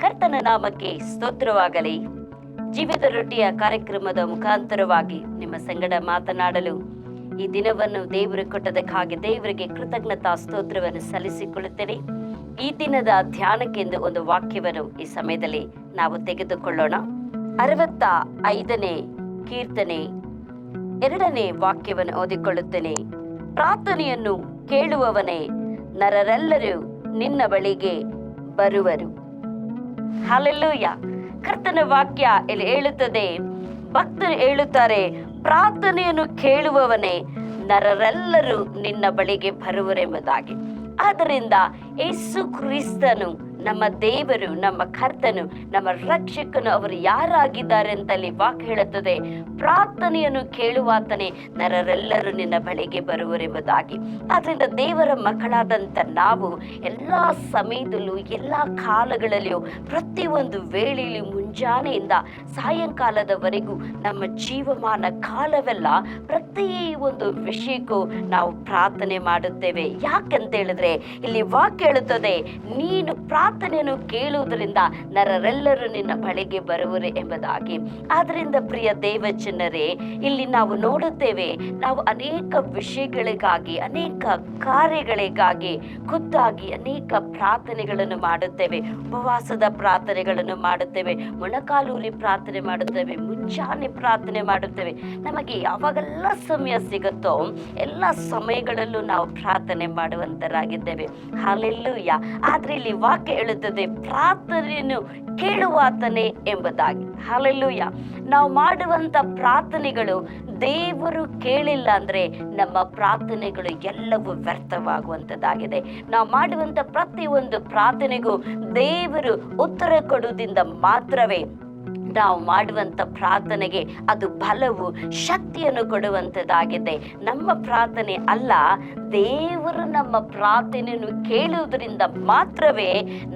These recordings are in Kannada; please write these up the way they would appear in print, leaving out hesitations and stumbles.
ಕರ್ತನ ನಾಮಕ್ಕೆ ಸ್ತೋತ್ರವಾಗಲಿ. ಜೀವಿತ ರೊಟ್ಟಿಯ ಕಾರ್ಯಕ್ರಮದ ಮುಖಾಂತರವಾಗಿ ನಿಮ್ಮ ಸಂಗಡ ಮಾತನಾಡಲು ಈ ದಿನವನ್ನು ದೇವರು ಕೊಟ್ಟದಕ್ಕಾಗಿ ದೇವರಿಗೆ ಕೃತಜ್ಞತಾ ಸ್ತೋತ್ರವನ್ನು ಸಲ್ಲಿಸಿಕೊಳ್ಳುತ್ತೇನೆ. ಈ ದಿನದ ಧ್ಯಾನಕ್ಕೆಂದು ಒಂದು ವಾಕ್ಯವನ್ನು ಈ ಸಮಯದಲ್ಲಿ ನಾವು ತೆಗೆದುಕೊಳ್ಳೋಣ. 65ನೇ ಕೀರ್ತನೆ 2ನೇ ವಾಕ್ಯವನ್ನು ಓದಿಕೊಳ್ಳುತ್ತೇನೆ. ಪ್ರಾರ್ಥನೆಯನ್ನು ಕೇಳುವವನೇ, ನರರೆಲ್ಲರೂ ನಿನ್ನ ಬಳಿಗೆ ಬರುವರು. ಹಲ್ಲೆಲೂಯಾ. ಕರ್ತನ ವಾಕ್ಯ ಇಲ್ಲಿ ಹೇಳುತ್ತದೆ, ಭಕ್ತರು ಹೇಳುತ್ತಾರೆ, ಪ್ರಾರ್ಥನೆಯನ್ನು ಕೇಳುವವನೇ, ನರರೆಲ್ಲರೂ ನಿನ್ನ ಬಳಿಗೆ ಬರುವರೆಂಬುದಾಗಿ. ಆದ್ದರಿಂದ ಯೇಸು ಕ್ರಿಸ್ತನು ನಮ್ಮ ದೇವರು, ನಮ್ಮ ಕರ್ತನು, ನಮ್ಮ ರಕ್ಷಕನು, ಅವರು ಯಾರಾಗಿದ್ದಾರೆ ಅಂತಲ್ಲಿ ವಾಕ್ಯ ಹೇಳುತ್ತದೆ, ಪ್ರಾರ್ಥನೆಯನ್ನು ಕೇಳುವಾತನೇ ನರರೆಲ್ಲರೂ ನಿನ್ನ ಬಳಿಗೆ ಬರುವರೆಂಬುದಾಗಿ. ಆದ್ದರಿಂದ ದೇವರ ಮಕ್ಕಳಾದಂಥ ನಾವು ಎಲ್ಲ ಸಮಯದಲ್ಲೂ ಎಲ್ಲ ಕಾಲಗಳಲ್ಲಿಯೂ ಪ್ರತಿಯೊಂದು ವೇಳೆಯಲ್ಲಿ ಮುಂಜಾನೆಯಿಂದ ಸಾಯಂಕಾಲದವರೆಗೂ ನಮ್ಮ ಜೀವಮಾನ ಕಾಲವೆಲ್ಲ ಪ್ರತಿ ಒಂದು ವಿಷಯಕ್ಕೂ ನಾವು ಪ್ರಾರ್ಥನೆ ಮಾಡುತ್ತೇವೆ. ಯಾಕಂತ ಹೇಳಿದ್ರೆ ಇಲ್ಲಿ ವಾಕ್ಯ ಹೇಳುತ್ತದೆ, ನೀನು ಪ್ರಾರ್ಥನೆಯನ್ನು ಕೇಳುವುದರಿಂದ ನರರೆಲ್ಲರೂ ನಿನ್ನ ಬಳಿಗೆ ಬರುವರು ಎಂಬುದಾಗಿ. ಆದ್ದರಿಂದ ಪ್ರಿಯ ದೇವಜನರೇ, ಇಲ್ಲಿ ನಾವು ನೋಡುತ್ತೇವೆ, ನಾವು ಅನೇಕ ವಿಷಯಗಳಿಗಾಗಿ, ಅನೇಕ ಕಾರ್ಯಗಳಿಗಾಗಿ ಖುದ್ದಾಗಿ ಅನೇಕ ಪ್ರಾರ್ಥನೆಗಳನ್ನು ಮಾಡುತ್ತೇವೆ. ಉಪವಾಸದ ಪ್ರಾರ್ಥನೆಗಳನ್ನು ಮಾಡುತ್ತೇವೆ, ಮೊಣಕಾಲೂರಿ ಪ್ರಾರ್ಥನೆ ಮಾಡುತ್ತೇವೆ, ಮುಂಜಾನೆ ಪ್ರಾರ್ಥನೆ ಮಾಡುತ್ತೇವೆ. ನಮಗೆ ಯಾವಾಗೆಲ್ಲ ಸಮಯ ಸಿಗುತ್ತೋ ಎಲ್ಲ ಸಮಯಗಳಲ್ಲೂ ನಾವು ಪ್ರಾರ್ಥನೆ ಮಾಡುವಂತರಾಗಿದ್ದೇವೆ. ಹಲ್ಲೆಲೂಯಾ. ಆದ್ರೆ ಇಲ್ಲಿ ವಾಕ್ಯ ಹೇಳುತ್ತದೆ, ಪ್ರಾರ್ಥನೆಯನ್ನು ಕೇಳುವಾತನೇ ಎಂಬುದಾಗಿ. ಹಲ್ಲೆಲೂಯಾ. ನಾವು ಮಾಡುವಂತ ಪ್ರಾರ್ಥನೆಗಳು ದೇವರು ಕೇಳಿಲ್ಲ ಅಂದ್ರೆ ನಮ್ಮ ಪ್ರಾರ್ಥನೆಗಳು ಎಲ್ಲವೂ ವ್ಯರ್ಥವಾಗುವಂಥದ್ದಾಗಿದೆ. ನಾವು ಮಾಡುವಂತ ಪ್ರತಿಯೊಂದು ಪ್ರಾರ್ಥನೆಗೂ ದೇವರು ಉತ್ತರ ಕೊಡುವುದರಿಂದ ಮಾತ್ರವೇ ನಾವು ಮಾಡುವಂಥ ಪ್ರಾರ್ಥನೆಗೆ ಅದು ಬಲವು ಶಕ್ತಿಯನ್ನು ಕೊಡುವಂಥದ್ದಾಗಿದೆ. ನಮ್ಮ ಪ್ರಾರ್ಥನೆ ಅಲ್ಲ, ದೇವರು ನಮ್ಮ ಪ್ರಾರ್ಥನೆಯನ್ನು ಕೇಳುವುದರಿಂದ ಮಾತ್ರವೇ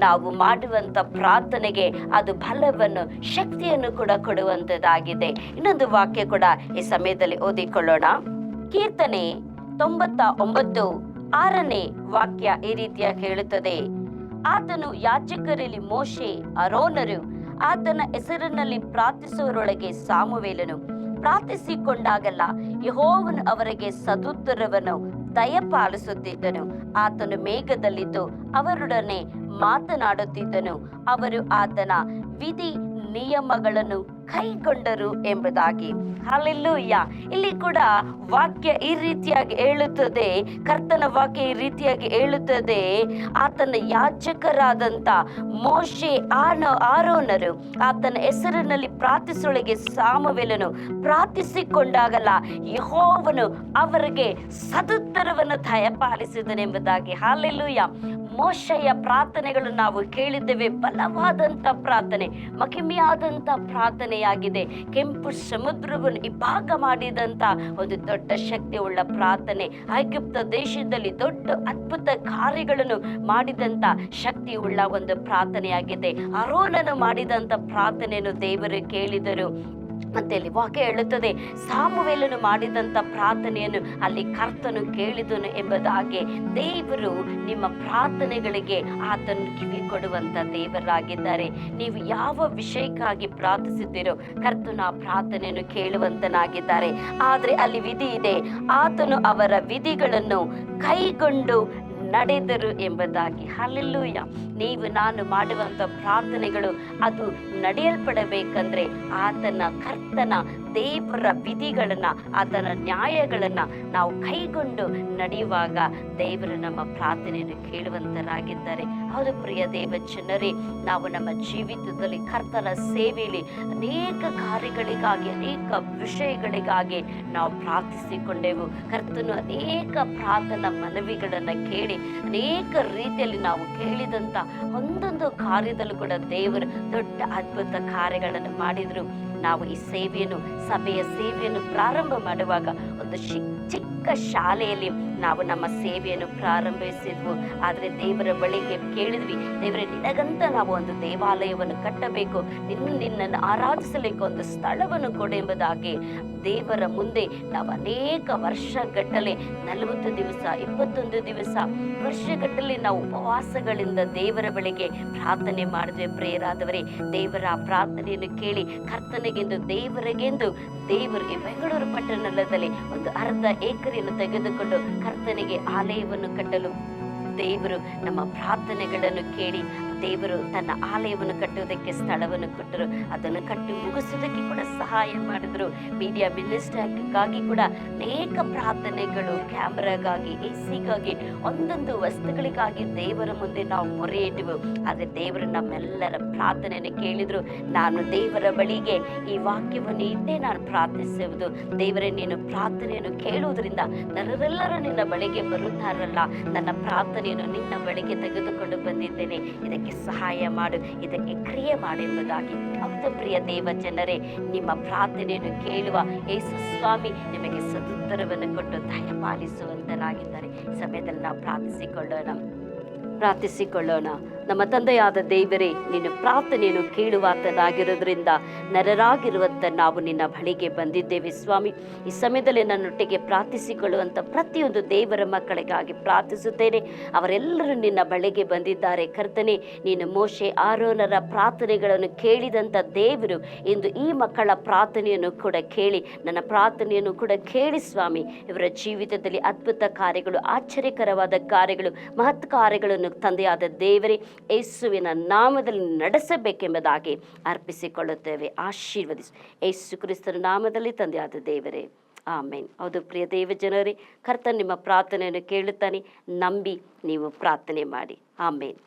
ನಾವು ಮಾಡುವಂಥ ಪ್ರಾರ್ಥನೆಗೆ ಅದು ಬಲವನ್ನು ಶಕ್ತಿಯನ್ನು ಕೂಡ ಕೊಡುವಂಥದ್ದಾಗಿದೆ. ಇನ್ನೊಂದು ವಾಕ್ಯ ಕೂಡ ಈ ಸಮಯದಲ್ಲಿ ಓದಿಕೊಳ್ಳೋಣ. ಕೀರ್ತನೆ 99 6ನೇ ವಾಕ್ಯ ಈ ರೀತಿಯಾಗಿ ಹೇಳುತ್ತದೆ, ಆತನು ಯಾಜಕರಲ್ಲಿ ಮೋಶೆ ಆರೋನರು ಆತನ ಹೆಸರಿನಲ್ಲಿ ಪ್ರಾರ್ಥಿಸುವವರೊಳಗೆ ಸಾಮುವೇಲನು ಪ್ರಾರ್ಥಿಸಿಕೊಂಡಾಗಲ್ಲ ಯೆಹೋವನು ಅವರಿಗೆ ಸದುತ್ತರವನ್ನು ದಯಪಾಲಿಸುತ್ತಿದ್ದನು. ಆತನು ಮೇಘದಲ್ಲಿದ್ದು ಅವರೊಡನೆ ಮಾತನಾಡುತ್ತಿದ್ದನು, ಅವರು ಆತನ ವಿಧಿ ನಿಯಮಗಳನ್ನು ಕೈಗೊಂಡರು ಎಂಬುದಾಗಿ. ಹಲ್ಲೆಲೂಯಾ. ಇಲ್ಲಿ ಕೂಡ ವಾಕ್ಯ ಈ ರೀತಿಯಾಗಿ ಹೇಳುತ್ತದೆ, ಕರ್ತನ ವಾಕ್ಯ ಈ ರೀತಿಯಾಗಿ ಹೇಳುತ್ತದೆ, ಆತನ ಯಾಜಕರಾದಂಥ ಮೋಶೆ ಆರೋನರು ಆತನ ಹೆಸರಿನಲ್ಲಿ ಪ್ರಾರ್ಥಿಸೊಳಗೆ ಸಾಮುವೇಲನು ಪ್ರಾರ್ಥಿಸಿಕೊಂಡಾಗಲ್ಲ ಯೆಹೋವನು ಅವರಿಗೆ ಸದುತ್ತರವನ್ನು ದಯಪಾಲಿಸಿದನೆಂಬುದಾಗಿ. ಹಲ್ಲೆಲೂಯಾ. ಮೋಶೆಯ ಪ್ರಾರ್ಥನೆಗಳು ನಾವು ಕೇಳಿದ್ದೇವೆ, ಬಲವಾದಂಥ ಪ್ರಾರ್ಥನೆ, ಮಹಿಮೆಯಾದಂಥ ಪ್ರಾರ್ಥನೆಯಾಗಿದೆ. ಕೆಂಪು ಸಮುದ್ರವನ್ನು ಇಬ್ಬಾಗ ಮಾಡಿದಂಥ ಒಂದು ದೊಡ್ಡ ಶಕ್ತಿ ಉಳ್ಳ ಪ್ರಾರ್ಥನೆ, ಐಗುಪ್ತ ದೇಶದಲ್ಲಿ ದೊಡ್ಡ ಅದ್ಭುತ ಕಾರ್ಯಗಳನ್ನು ಮಾಡಿದಂಥ ಶಕ್ತಿ ಉಳ್ಳ ಒಂದು ಪ್ರಾರ್ಥನೆಯಾಗಿದೆ. ಆರೋನನು ಮಾಡಿದಂಥ ಪ್ರಾರ್ಥನೆಯನ್ನು ದೇವರು ಕೇಳಿದರು. ಮತ್ತೆ ಅಲ್ಲಿ ವಾಕ್ಯ ಹೇಳುತ್ತದೆ, ಸಾಮುವೇಲನು ಮಾಡಿದಂಥ ಪ್ರಾರ್ಥನೆಯನ್ನು ಅಲ್ಲಿ ಕರ್ತನು ಕೇಳಿದನು ಎಂಬುದಾಗಿ. ದೇವರು ನಿಮ್ಮ ಪ್ರಾರ್ಥನೆಗಳಿಗೆ ಆತನು ಕಿವಿ ಕೊಡುವಂತ ದೇವರಾಗಿದ್ದಾರೆ. ನೀವು ಯಾವ ವಿಷಯಕ್ಕಾಗಿ ಪ್ರಾರ್ಥಿಸಿದ್ದೀರೋ ಕರ್ತನು ಆ ಪ್ರಾರ್ಥನೆಯನ್ನು ಕೇಳುವಂತನಾಗಿದ್ದಾರೆ. ಆದ್ರೆ ಅಲ್ಲಿ ವಿಧಿ ಇದೆ, ಆತನು ಅವರ ವಿಧಿಗಳನ್ನು ಕೈಗೊಂಡು ನಡೆದರು ಎಂಬುದಾಗಿ. ಹಲ್ಲೆಲೂಯಾ. ನೀವು ನಾನು ಮಾಡುವಂಥ ಪ್ರಾರ್ಥನೆಗಳು ಅದು ನಡೆಯಲ್ಪಡಬೇಕಂದ್ರೆ ಆತನ ಕರ್ತನ ದೇವರ ವಿಧಿಗಳನ್ನ, ಆತನ ನ್ಯಾಯಗಳನ್ನ ನಾವು ಕೈಗೊಂಡು ನಡೆಯುವಾಗ ದೇವರು ನಮ್ಮ ಪ್ರಾರ್ಥನೆಯನ್ನು ಕೇಳುವಂತರಾಗಿದ್ದಾರೆ. ಹೌದು ಪ್ರಿಯ ದೇವ ಜನರೇ, ನಾವು ನಮ್ಮ ಜೀವಿತದಲ್ಲಿ ಕರ್ತನ ಸೇವೆಯಲ್ಲಿ ಅನೇಕ ಕಾರ್ಯಗಳಿಗಾಗಿ, ಅನೇಕ ವಿಷಯಗಳಿಗಾಗಿ ನಾವು ಪ್ರಾರ್ಥಿಸಿಕೊಂಡೆವು. ಕರ್ತನು ಅನೇಕ ಪ್ರಾರ್ಥನಾ ಮನವಿಗಳನ್ನು ಕೇಳಿ ಅನೇಕ ರೀತಿಯಲ್ಲಿ ನಾವು ಕೇಳಿದಂಥ ಒಂದೊಂದು ಕಾರ್ಯದಲ್ಲೂ ಕೂಡ ದೇವರು ದೊಡ್ಡ ಅದ್ಭುತ ಕಾರ್ಯಗಳನ್ನು ಮಾಡಿದರು. ನಾವು ಈ ಸೇವೆಯನ್ನು, ಸಭೆಯ ಸೇವೆಯನ್ನು ಪ್ರಾರಂಭ ಮಾಡುವಾಗ ಒಂದು ಚಿಕ್ಕ ಚಿಕ್ಕ ಶಾಲೆಯಲ್ಲಿ ನಾವು ನಮ್ಮ ಸೇವೆಯನ್ನು ಪ್ರಾರಂಭಿಸಿದ್ವು. ಆದರೆ ದೇವರ ಬಳಿಗೆ ಕೇಳಿದ್ವಿ, ದೇವರೇ ನಿನಗಂತ ನಾವು ಒಂದು ದೇವಾಲಯವನ್ನು ಕಟ್ಟಬೇಕು, ನಿನ್ನನ್ನು ಆರಾಧಿಸಲಿಕ್ಕೆ ಒಂದು ಸ್ಥಳವನ್ನು ಕೊಡು ಎಂಬುದಾಗಿ ದೇವರ ಮುಂದೆ ನಾವು ಅನೇಕ ವರ್ಷಗಟ್ಟಲೆ 40 ದಿವಸ 21 ದಿವಸ ವರ್ಷಗಟ್ಟಲೆ ನಾವು ಉಪವಾಸಗಳಿಂದ ದೇವರ ಬಳಿಗೆ ಪ್ರಾರ್ಥನೆ ಮಾಡಿದ್ವಿ. ಪ್ರಿಯರಾದವರೇ, ದೇವರ ಪ್ರಾರ್ಥನೆಯನ್ನು ಕೇಳಿ ಕರ್ತನಿಗೆಂದು ದೇವರಿಗೆಂದು ದೇವರು ಈ ಬೆಂಗಳೂರು ಪಟ್ಟಣದಲ್ಲಿ ಒಂದು ಅರ್ಧ ಎಕರೆಯನ್ನು ತೆಗೆದುಕೊಂಡು ಕರ್ತನಿಗೆ ಆಲಯವನ್ನು ಕಟ್ಟಲು ದೇವರು ನಮ್ಮ ಪ್ರಾರ್ಥನೆಗಳನ್ನು ಕೇಳಿ ದೇವರು ತನ್ನ ಆಲಯವನ್ನು ಕಟ್ಟುವುದಕ್ಕೆ ಸ್ಥಳವನ್ನು ಕೊಟ್ಟರು. ಅದನ್ನು ಕಟ್ಟಿ ಮುಗಿಸೋದಕ್ಕೆ ಕೂಡ ಸಹಾಯ ಮಾಡಿದ್ರು. ಮೀಡಿಯಾ ಮಿನಿಸ್ಟರ್ಗಾಗಿ ಕೂಡ ಅನೇಕ ಪ್ರಾರ್ಥನೆಗಳು, ಕ್ಯಾಮ್ರಾಗಾಗಿ, ಎಸಿಗಾಗಿ, ಒಂದೊಂದು ವಸ್ತುಗಳಿಗಾಗಿ ದೇವರ ಮುಂದೆ ನಾವು ಮೊರೆ ಇಟ್ಟವು. ಆದರೆ ದೇವರು ನಮ್ಮೆಲ್ಲರ ಪ್ರಾರ್ಥನೆಯನ್ನು ಕೇಳಿದ್ರು. ನಾನು ದೇವರ ಬಳಿಗೆ ಈ ವಾಕ್ಯವನ್ನು ಇಟ್ಟೇ ನಾನು ಪ್ರಾರ್ಥಿಸುವುದು. ದೇವರೇ, ನೀನು ಪ್ರಾರ್ಥನೆಯನ್ನು ಕೇಳುವುದರಿಂದ ನರರೆಲ್ಲರೂ ನಿನ್ನ ಬಳಿಗೆ ಬರುತ್ತಾರಲ್ಲ, ನನ್ನ ಪ್ರಾರ್ಥನೆಯನ್ನು ನಿನ್ನ ಬಳಿಗೆ ತೆಗೆದುಕೊಂಡು ಬಂದಿದ್ದೇನೆ, ಇದಕ್ಕೆ ಸಹಾಯ ಮಾಡು, ಇದಕ್ಕೆ ಕ್ರಿಯೆ ಮಾಡು ಎಂಬುದಾಗಿ. ಹೌದು ಪ್ರಿಯ ದೇವ ಜನರೇ, ನಿಮ್ಮ ಪ್ರಾರ್ಥನೆಯನ್ನು ಕೇಳುವ ಯೇಸು ಸ್ವಾಮಿ ನಿಮಗೆ ಸದುತ್ತರವನ್ನು ಕೊಟ್ಟು ದಯಪಾಲಿಸುವಂತರಾಗಿದ್ದಾರೆ. ಸಮಯದಲ್ಲಿ ನಾವು ಪ್ರಾರ್ಥಿಸಿಕೊಳ್ಳೋಣ. ನಮ್ಮ ತಂದೆಯಾದ ದೇವರೇ, ನಿನ್ನ ಪ್ರಾರ್ಥನೆಯನ್ನು ಕೇಳುವಾತನಾಗಿರೋದ್ರಿಂದ ನರರಾಗಿರುವಂಥ ನಾವು ನಿನ್ನ ಬಳಿಗೆ ಬಂದಿದ್ದೇವೆ ಸ್ವಾಮಿ. ಈ ಸಮಯದಲ್ಲಿ ನನ್ನೊಟ್ಟಿಗೆ ಪ್ರಾರ್ಥಿಸಿಕೊಳ್ಳುವಂಥ ಪ್ರತಿಯೊಂದು ದೇವರ ಮಕ್ಕಳಿಗಾಗಿ ಪ್ರಾರ್ಥಿಸುತ್ತೇನೆ. ಅವರೆಲ್ಲರೂ ನಿನ್ನ ಬಳಿಗೆ ಬಂದಿದ್ದಾರೆ ಕರ್ತನೆ. ನೀನು ಮೋಶೆ ಆರೋನರ ಪ್ರಾರ್ಥನೆಗಳನ್ನು ಕೇಳಿದಂಥ ದೇವರು ಇಂದು ಈ ಮಕ್ಕಳ ಪ್ರಾರ್ಥನೆಯನ್ನು ಕೂಡ ಕೇಳಿ ನನ್ನ ಪ್ರಾರ್ಥನೆಯನ್ನು ಕೂಡ ಕೇಳಿ ಸ್ವಾಮಿ. ಇವರ ಜೀವಿತದಲ್ಲಿ ಅದ್ಭುತ ಕಾರ್ಯಗಳು, ಆಶ್ಚರ್ಯಕರವಾದ ಕಾರ್ಯಗಳು, ಮಹತ್ ಕಾರ್ಯಗಳನ್ನು ತಂದೆಯಾದ ದೇವರೇ ಯೇಸುವಿನ ನಾಮದಲ್ಲಿ ನಡೆಸಬೇಕೆಂಬುದಾಗಿ ಅರ್ಪಿಸಿಕೊಳ್ಳುತ್ತೇವೆ. ಆಶೀರ್ವದಿಸು ಯೇಸು ಕ್ರಿಸ್ತನ ನಾಮದಲ್ಲಿ ತಂದೆಯಾದ ದೇವರೇ, ಆಮೇನ್. ಹೌದು ಪ್ರಿಯ ದೇವ ಜನರೇ, ಕರ್ತನು ನಿಮ್ಮ ಪ್ರಾರ್ಥನೆಯನ್ನು ಕೇಳುತ್ತಾನೆ. ನಂಬಿ ನೀವು ಪ್ರಾರ್ಥನೆ ಮಾಡಿ. ಆಮೇನ್.